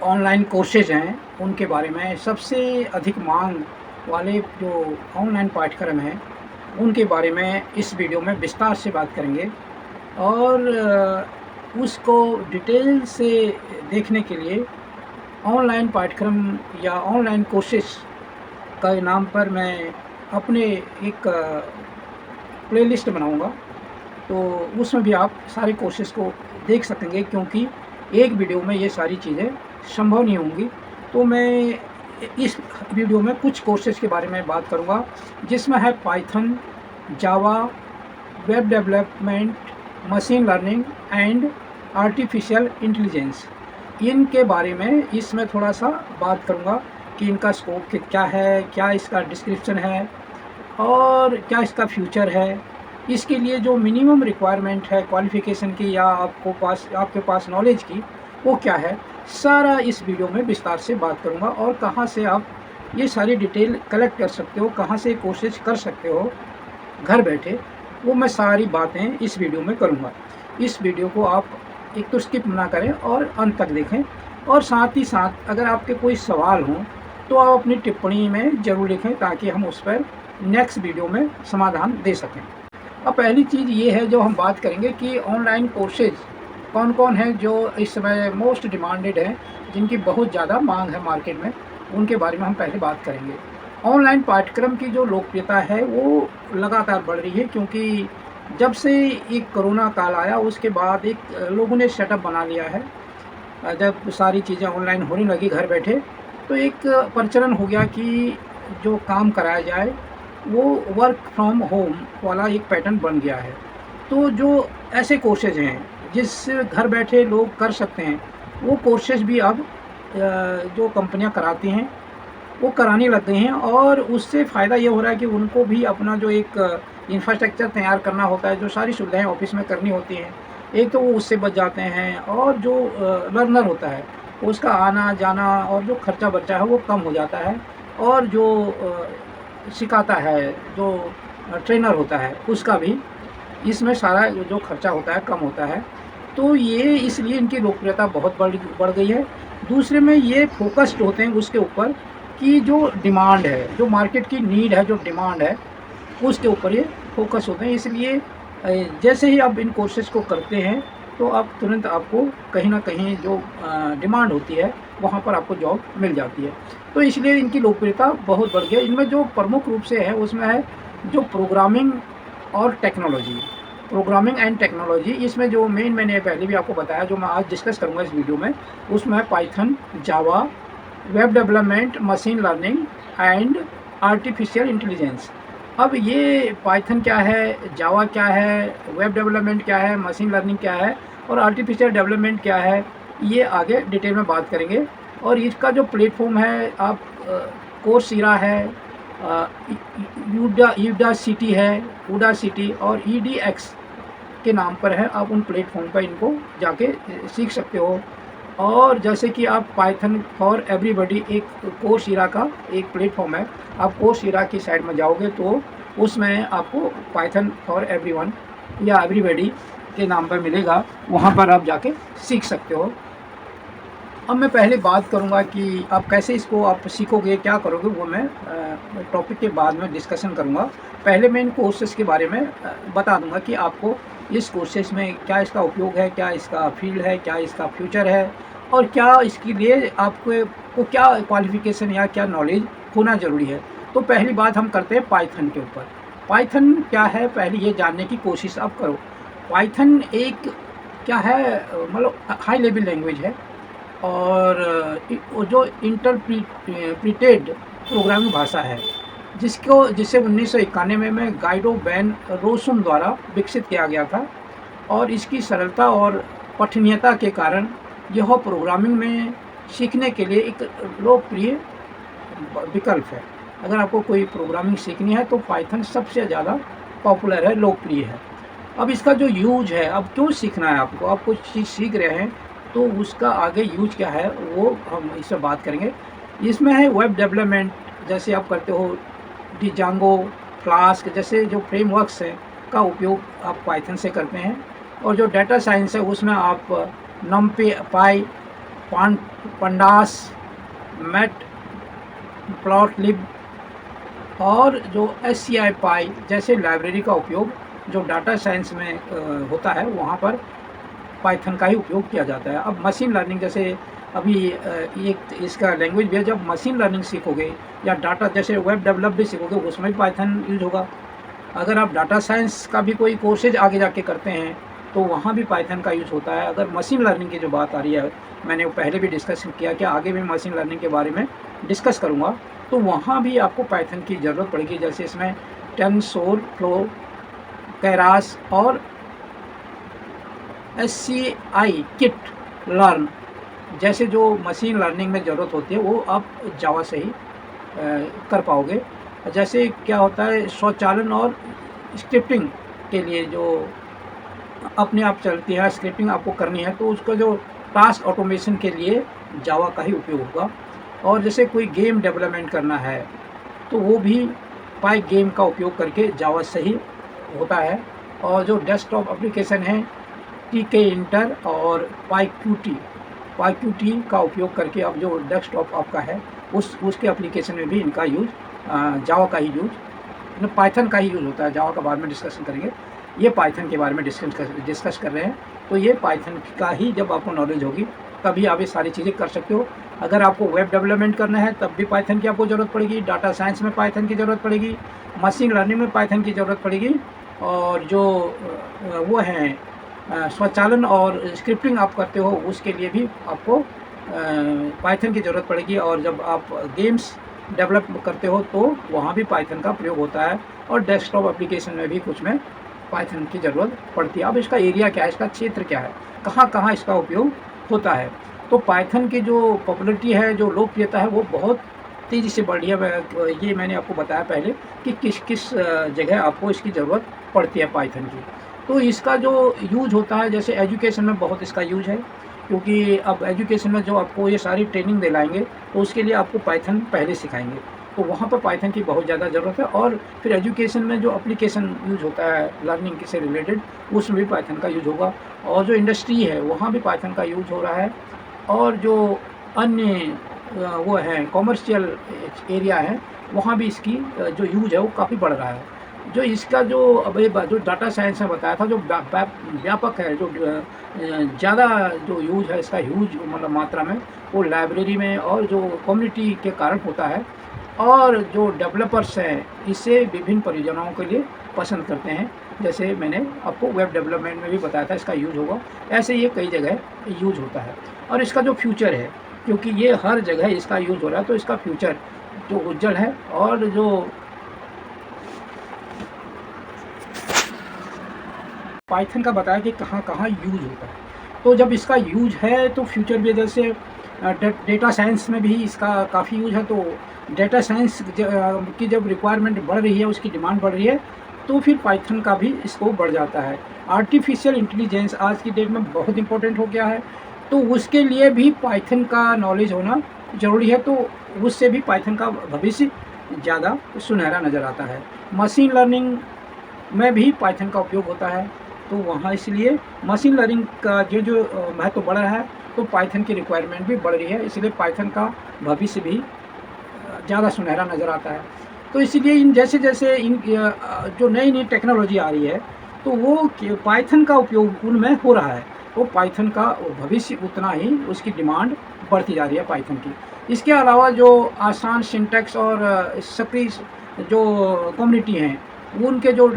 Online courses हैं उनके बारे में, सबसे अधिक मांग वाले जो ऑनलाइन पाठ्यक्रम हैं उनके बारे में इस वीडियो में विस्तार से बात करेंगे। और उसको डिटेल से देखने के लिए ऑनलाइन पाठ्यक्रम या ऑनलाइन कोर्सेज का नाम पर मैं अपने एक प्लेलिस्ट बनाऊंगा, तो उसमें भी आप सारे कोर्सेज को देख सकेंगे, क्योंकि एक वीडियो में ये सारी चीज़ें संभव नहीं होंगी। तो मैं इस वीडियो में कुछ कोर्सेज के बारे में बात करूंगा, जिसमें है Python, Java, web development, machine learning and artificial intelligence. इनके बारे में इसमें थोड़ा सा बात करूंगा कि इनका स्कोप क्या है, क्या इसका डिस्क्रिप्शन है और क्या इसका फ्यूचर है। इसके लिए जो मिनिमम रिक्वायरमेंट है क्वालिफ़िकेशन की या आपके पास नॉलेज की, वो क्या है, सारा इस वीडियो में विस्तार से बात करूंगा। और कहाँ से आप ये सारी डिटेल कलेक्ट कर सकते हो, कहाँ से कोर्सेज कर सकते हो घर बैठे, वो मैं सारी बातें इस वीडियो में करूंगा। इस वीडियो को आप एक तो स्किप ना करें और अंत तक देखें, और साथ ही साथ अगर आपके कोई सवाल हों तो आप अपनी टिप्पणी में ज़रूर लिखें, ताकि हम उस पर नेक्स्ट वीडियो में समाधान दे सकें। अब पहली चीज़ ये है जो हम बात करेंगे कि ऑनलाइन कोर्सेज कौन कौन हैं जो इस समय मोस्ट डिमांडेड हैं, जिनकी बहुत ज़्यादा मांग है मार्केट में, उनके बारे में हम पहले बात करेंगे। ऑनलाइन पाठ्यक्रम की जो लोकप्रियता है वो लगातार बढ़ रही है, क्योंकि जब से एक कोरोना काल आया उसके बाद एक लोगों ने सेटअप बना लिया है। जब सारी चीज़ें ऑनलाइन होने लगी घर बैठे, तो एक प्रचलन हो गया कि जो काम कराया जाए वो वर्क फ्रॉम होम वाला एक पैटर्न बन गया है। तो जो ऐसे कोर्सेज हैं जिससे घर बैठे लोग कर सकते हैं, वो कोर्सेज भी अब जो कंपनियां कराती हैं वो कराने लग गई हैं। और उससे फ़ायदा ये हो रहा है कि उनको भी अपना जो एक इंफ्रास्ट्रक्चर तैयार करना होता है, जो सारी सुविधाएं ऑफिस में करनी होती हैं, एक तो वो उससे बच जाते हैं, और जो लर्नर होता है उसका आना जाना और जो खर्चा बचा है वो कम हो जाता है, और जो सिखाता है, जो ट्रेनर होता है, उसका भी इसमें सारा जो खर्चा होता है कम होता है। तो ये इसलिए इनकी लोकप्रियता बहुत बढ़ गई है। दूसरे में ये फोकस्ड होते हैं उसके ऊपर कि जो डिमांड है, जो मार्केट की नीड है, जो डिमांड है, उसके ऊपर ये फोकस होते हैं। इसलिए जैसे ही आप इन कोर्सेज को करते हैं तो आप तुरंत आपको कहीं ना कहीं जो डिमांड होती है वहाँ पर आपको जॉब मिल जाती है। तो इसलिए इनकी लोकप्रियता बहुत बढ़ गई है। इनमें जो प्रमुख रूप से है उसमें है जो प्रोग्रामिंग और टेक्नोलॉजी, प्रोग्रामिंग एंड टेक्नोलॉजी। इसमें जो मैंने पहले भी आपको बताया, जो मैं आज डिस्कस करूँगा इस वीडियो में, उसमें है Python, Java, web development, machine learning and artificial intelligence. अब ये पाइथन क्या है, जावा क्या है, वेब डेवलपमेंट क्या है, मशीन लर्निंग क्या है और आर्टिफिशियल डेवलपमेंट क्या है, ये आगे डिटेल में बात करेंगे। और इसका जो प्लेटफॉर्म है, आप कोर्सेरा है, यूडासिटी है, उडासिटी और EDX के नाम पर है। आप उन प्लेटफॉर्म पर इनको जाके सीख सकते हो। और जैसे कि आप पाइथन फॉर एवरीबॉडी, एक कोर्सेरा का एक प्लेटफॉर्म है, आप कोर्सेरा की साइड में जाओगे तो उसमें आपको पाइथन फॉर एवरीवन या एवरीबॉडी के नाम पर मिलेगा, वहाँ पर आप जाके सीख सकते हो। अब मैं पहले बात करूँगा कि आप कैसे इसको आप सीखोगे, क्या करोगे, वो मैं टॉपिक के बाद में डिस्कशन करूँगा। पहले मैं इन कोर्सेज़ के बारे में बता दूँगा कि आपको इस कोर्सेज़ में क्या इसका उपयोग है, क्या इसका फील्ड है, क्या इसका फ्यूचर है, और क्या इसके लिए आपको क्या क्वालिफ़िकेशन या क्या नॉलेज होना ज़रूरी है। तो पहली बात हम करते हैं पाइथन के ऊपर। पाइथन क्या है, पहले ये जानने की कोशिश आप करो। पाइथन एक क्या है, मतलब हाई लेवल लैंग्वेज है, और जो इंटरप्रिटेड प्रोग्रामिंग भाषा है, जिसे 1991 में गाइडो वैन रोसुम द्वारा विकसित किया गया था। और इसकी सरलता और पठनीयता के कारण यह प्रोग्रामिंग में सीखने के लिए एक लोकप्रिय विकल्प है। अगर आपको कोई प्रोग्रामिंग सीखनी है तो पाइथन सबसे ज़्यादा पॉपुलर है, लोकप्रिय है। अब इसका जो यूज है, अब क्यों सीखना है आपको, आप कुछ चीज़ सीख रहे हैं तो उसका आगे यूज क्या है वो हम इससे बात करेंगे। इसमें है वेब डेवलपमेंट, जैसे आप करते हो डिजांगो, फ्लास्क जैसे जो फ्रेमवर्क्स हैं का उपयोग आप पाइथन से करते हैं। और जो डाटा साइंस है उसमें आप नमपी, पाई, पंडास, मैट प्लॉटलिब और जो SCI पाई जैसे लाइब्रेरी का उपयोग जो डाटा साइंस में होता है, वहाँ पर पाइथन का ही उपयोग किया जाता है। अब मशीन लर्निंग जैसे अभी एक इसका लैंग्वेज भी है, जब मशीन लर्निंग सीखोगे या डाटा जैसे वेब डेवलप भी सीखोगे, उसमें भी पाइथन यूज होगा। अगर आप डाटा साइंस का भी कोई कोर्सेज आगे जाके करते हैं तो वहाँ भी पाइथन का यूज़ होता है। अगर मशीन लर्निंग की जो बात आ रही है, मैंने वो पहले भी डिस्कस किया कि आगे भी मशीन लर्निंग के बारे में डिस्कस करूँगा, तो वहाँ भी आपको पाइथन की ज़रूरत पड़ेगी। जैसे इसमें टेंसोरफ्लो, केरास और SCI किट लर्न जैसे जो मशीन लर्निंग में ज़रूरत होती है, वो आप जावा से ही कर पाओगे। जैसे क्या होता है, स्वचालन और स्क्रिप्टिंग के लिए जो अपने आप चलती है, स्क्रिप्टिंग आपको करनी है, तो उसका जो टास्क ऑटोमेशन के लिए जावा का ही उपयोग होगा। और जैसे कोई गेम डेवलपमेंट करना है तो वो भी पाई गेम का उपयोग करके जावा से ही होता है। और जो डेस्कटॉप एप्लीकेशन है TK इंटर और पाईक्यूटी का उपयोग करके अब जो डेस्कटॉप आपका है उसके एप्लीकेशन में भी इनका यूज जावा का ही यूज, पाइथन का ही यूज़ होता है। जावा का बाद में डिस्कशन करेंगे, ये पाइथन के बारे में डिस्कस कर रहे हैं। तो ये पाइथन का ही जब आपको नॉलेज होगी तभी आप ये सारी चीज़ें कर सकते हो। अगर आपको वेब डेवलपमेंट करना है तब भी पाइथन की आपको ज़रूरत पड़ेगी, डाटा साइंस में पाइथन की ज़रूरत पड़ेगी, मशीन लर्निंग में पाइथन की ज़रूरत पड़ेगी, और जो वो हैं स्वचालन और स्क्रिप्टिंग आप करते हो उसके लिए भी आपको पाइथन की ज़रूरत पड़ेगी। और जब आप गेम्स डेवलप करते हो तो वहाँ भी पाइथन का प्रयोग होता है, और डेस्कटॉप एप्लीकेशन में भी कुछ में पाइथन की ज़रूरत पड़ती है। अब इसका एरिया क्या है, इसका क्षेत्र क्या है, कहाँ कहाँ इसका उपयोग होता है। तो पाइथन की जो पॉपुलरिटी है, जो लोकप्रियता है, वो बहुत तेज़ी से बढ़ रही है। ये मैंने आपको बताया पहले कि किस किस जगह आपको इसकी ज़रूरत पड़ती है पाइथन की। तो इसका जो यूज होता है, जैसे एजुकेशन में बहुत इसका यूज है, क्योंकि अब एजुकेशन में जो आपको ये सारी ट्रेनिंग दिलाएंगे तो उसके लिए आपको पाइथन पहले सिखाएंगे, तो वहाँ पर पाइथन की बहुत ज़्यादा ज़रूरत है। और फिर एजुकेशन में जो एप्लीकेशन यूज होता है लर्निंग से रिलेटेड, उसमें भी पाइथन का यूज होगा। और जो इंडस्ट्री है वहाँ भी पाइथन का यूज हो रहा है। और जो अन्य वो हैं कॉमर्शियल एरिया है, वहाँ भी इसकी जो यूज है वो काफ़ी बढ़ रहा है। जो इसका जो अभी जो डाटा साइंस में बताया था, जो व्यापक है, जो ज़्यादा जो यूज है इसका, ह्यूज मतलब मात्रा में, वो लाइब्रेरी में और जो कम्युनिटी के कारण होता है। और जो डेवलपर्स हैं इसे विभिन्न परियोजनाओं के लिए पसंद करते हैं। जैसे मैंने आपको वेब डेवलपमेंट में भी बताया था इसका यूज होगा, ऐसे ये कई जगह यूज होता है। और इसका जो फ्यूचर है, क्योंकि ये हर जगह इसका यूज हो रहा है, तो इसका फ्यूचर जो उज्जवल है। और जो पाइथन का बताया कि कहाँ कहाँ यूज होता है, तो जब इसका यूज है तो फ्यूचर भी, जैसे डेटा साइंस में भी इसका काफ़ी यूज है। तो डेटा साइंस की जब रिक्वायरमेंट बढ़ रही है, उसकी डिमांड बढ़ रही है, तो फिर पाइथन का भी स्कोप बढ़ जाता है। आर्टिफिशियल इंटेलिजेंस आज की डेट में बहुत इंपॉर्टेंट हो गया है, तो उसके लिए भी पाइथन का नॉलेज होना ज़रूरी है। तो उससे भी पाइथन का भविष्य ज़्यादा सुनहरा नज़र आता है। मशीन लर्निंग में भी पाइथन का उपयोग होता है, तो वहाँ इसलिए मशीन लर्निंग का जो महत्व बढ़ रहा है, तो पाइथन की रिक्वायरमेंट भी बढ़ रही है, इसलिए पाइथन का भविष्य भी ज़्यादा सुनहरा नज़र आता है। तो इसीलिए इन जैसे जैसे इन जो नई नई टेक्नोलॉजी आ रही है, तो वो पाइथन का उपयोग उनमें हो रहा है, तो पाइथन का भविष्य उतना ही उसकी डिमांड बढ़ती जा रही है पाइथन की। इसके अलावा जो आसान सिंटैक्स और सक्रिय जो कम्युनिटी हैं, उनके जो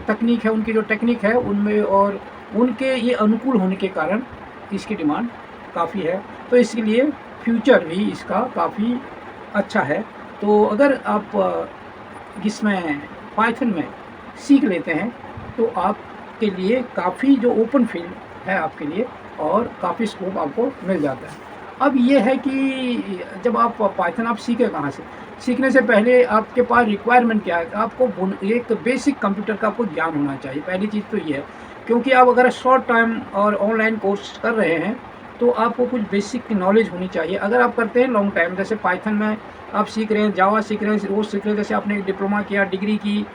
तकनीक है, उनकी जो टेक्निक है उनमें, और उनके ये अनुकूल होने के कारण इसकी डिमांड काफ़ी है। तो इसलिए फ्यूचर भी इसका काफ़ी अच्छा है। तो अगर आप इसमें पाइथन में सीख लेते हैं तो आपके लिए काफ़ी जो ओपन फील्ड है आपके लिए, और काफ़ी स्कोप आपको मिल जाता है। अब ये है कि जब आप पाइथन आप सीखे कहाँ से, सीखने से पहले आपके पास रिक्वायरमेंट क्या है, आपको एक बेसिक कंप्यूटर का आपको ज्ञान होना चाहिए। पहली चीज़ तो ये है, क्योंकि आप अगर शॉर्ट टाइम और ऑनलाइन कोर्स कर रहे हैं तो आपको कुछ बेसिक नॉलेज होनी चाहिए। अगर आप करते हैं लॉन्ग टाइम, जैसे पाइथन में आप सीख रहे हैं, जावा सीख रहे हैं, वो सीख रहे हैं, जैसे आपने डिप्लोमा किया, डिग्री की,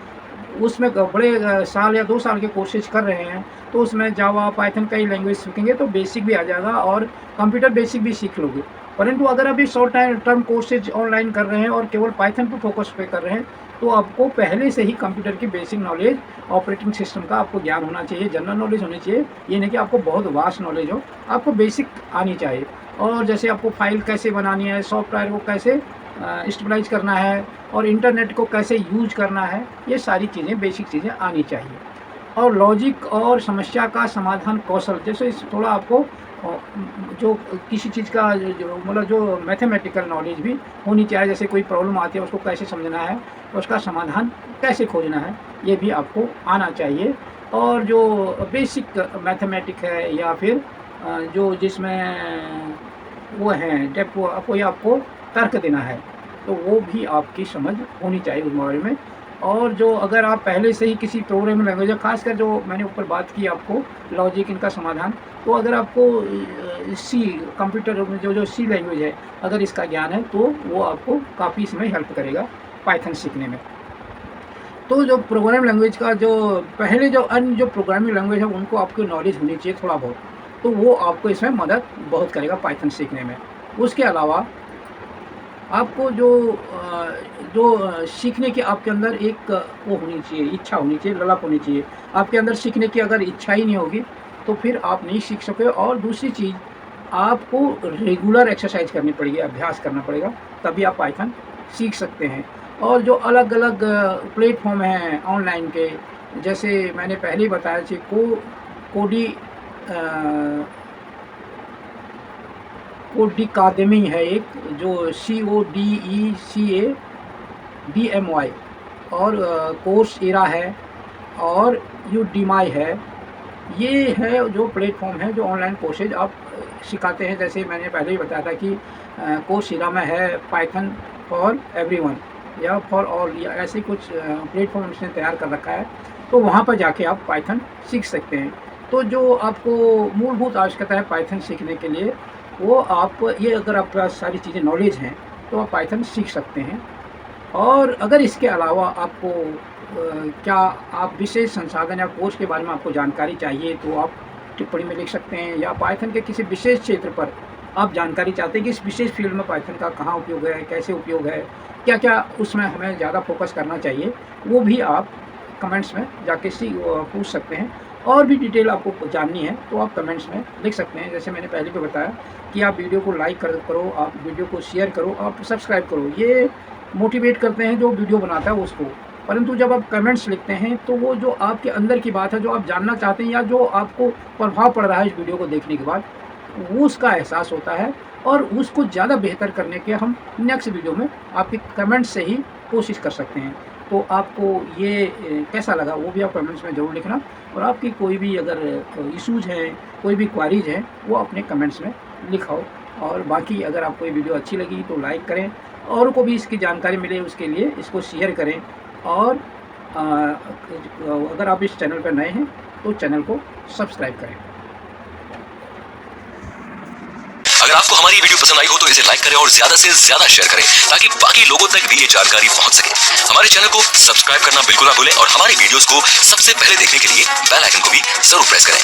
उसमें बड़े साल या 2 साल के कोर्सेज कर रहे हैं, तो उसमें जावा पाइथन कई लैंग्वेज सीखेंगे तो बेसिक भी आ जाएगा, और कंप्यूटर बेसिक भी सीख लोगे। परंतु अगर अभी शॉर्ट टर्म कोर्सेज ऑनलाइन कर रहे हैं और केवल पाइथन पर फोकस पे कर रहे हैं, तो आपको पहले से ही कंप्यूटर की बेसिक नॉलेज, ऑपरेटिंग सिस्टम का आपको ज्ञान होना चाहिए, जनरल नॉलेज होनी चाहिए। ये नहीं कि आपको बहुत वास्ट नॉलेज हो, आपको बेसिक आनी चाहिए। और जैसे आपको फाइल कैसे बनानी है, सॉफ्टवेयर को कैसे स्टेबलाइज करना है और इंटरनेट को कैसे यूज करना है, ये सारी चीज़ें, बेसिक चीज़ें आनी चाहिए। और लॉजिक और समस्या का समाधान कौशल, जैसे थोड़ा आपको जो किसी चीज़ का जो मतलब जो मैथमेटिकल नॉलेज भी होनी चाहिए। जैसे कोई प्रॉब्लम आती है, उसको कैसे समझना है, उसका समाधान कैसे खोजना है, ये भी आपको आना चाहिए। और जो बेसिक मैथमेटिक है या फिर जो जिसमें वो हैं डेप आपको तर्क देना है, तो वो भी आपकी समझ होनी चाहिए उस बारे में। और जो अगर आप पहले से ही किसी प्रोग्रामिंग लैंग्वेज, खासकर जो मैंने ऊपर बात की आपको लॉजिक, इनका समाधान, तो अगर आपको सी कंप्यूटर में जो सी लैंग्वेज है, अगर इसका ज्ञान है तो वो आपको काफ़ी इसमें हेल्प करेगा पाइथन सीखने में। तो जो प्रोग्रामिंग लैंग्वेज का जो पहले जो अन्य जो प्रोग्रामिंग लैंग्वेज है, उनको आपको नॉलेज होनी चाहिए थोड़ा बहुत, तो वो आपको इसमें मदद बहुत करेगा पाइथन सीखने में। उसके अलावा आपको जो सीखने की आपके अंदर एक वो होनी चाहिए, इच्छा होनी चाहिए, ललक होनी चाहिए। आपके अंदर सीखने की अगर इच्छा ही नहीं होगी, तो फिर आप नहीं सीख सकोगे। और दूसरी चीज़, आपको रेगुलर एक्सरसाइज करनी पड़ेगी, अभ्यास करना पड़ेगा, तभी आप पाइथन सीख सकते हैं। और जो अलग-अलग प्लेटफ़ॉर्म हैं ऑनलाइन के, जैसे मैंने पहले ही बताया कि कोडिकादेमी है एक, जो CODECADMY, और कोर्सेरा है और यूडेमी है। ये है जो प्लेटफ़ॉर्म है जो ऑनलाइन कोर्सेज आप सिखाते हैं। जैसे मैंने पहले ही बताया था कि कोर्सेरा में है पाइथन फॉर एवरीवन या फॉर ऑल, या ऐसे कुछ प्लेटफ़ॉर्म इसने तैयार कर रखा है, तो वहाँ पर जाके आप पाइथन सीख सकते हैं। तो जो आपको मूलभूत आवश्यकता है पाइथन सीखने के लिए, वो आप ये, अगर आपके पास सारी चीज़ें नॉलेज हैं, तो आप पाइथन सीख सकते हैं। और अगर इसके अलावा आपको क्या आप विशेष संसाधन या कोर्स के बारे में आपको जानकारी चाहिए, तो आप टिप्पणी में लिख सकते हैं। या पाइथन के किसी विशेष क्षेत्र पर आप जानकारी चाहते हैं कि इस विशेष फील्ड में पाइथन का कहाँ उपयोग है, कैसे उपयोग है, क्या क्या उसमें हमें ज़्यादा फोकस करना चाहिए, वो भी आप कमेंट्स में जाके पूछ सकते हैं। और भी डिटेल आपको जाननी है तो आप कमेंट्स में लिख सकते हैं। जैसे मैंने पहले भी बताया कि आप वीडियो को लाइक करो, आप वीडियो को शेयर करो, आप सब्सक्राइब करो, ये मोटिवेट करते हैं जो वीडियो बनाता है उसको। परंतु जब आप कमेंट्स लिखते हैं, तो वो जो आपके अंदर की बात है, जो आप जानना चाहते हैं या जो आपको प्रभाव पड़ रहा है इस वीडियो को देखने के बाद, वो उसका एहसास होता है। और उसको ज़्यादा बेहतर करने के हम नेक्स्ट वीडियो में आपके कमेंट्स से ही कोशिश कर सकते हैं। तो आपको ये कैसा लगा, वो भी आप कमेंट्स में ज़रूर लिखना। और आपकी कोई भी अगर इश्यूज़ हैं, कोई भी क्वारीज हैं, वो अपने कमेंट्स में लिखाओ। और बाकी अगर आपको ये वीडियो अच्छी लगी तो लाइक करें, औरों को भी इसकी जानकारी मिले उसके लिए इसको शेयर करें। और अगर आप इस चैनल पर नए हैं तो चैनल को सब्सक्राइब करें। अगर आपको हमारी वीडियो पसंद आई हो तो इसे लाइक करें और ज्यादा से ज्यादा शेयर करें, ताकि बाकी लोगों तक भी ये जानकारी पहुंच सके। हमारे चैनल को सब्सक्राइब करना बिल्कुल ना भूलें और हमारी वीडियोस को सबसे पहले देखने के लिए बेल आइकन को भी जरूर प्रेस करें।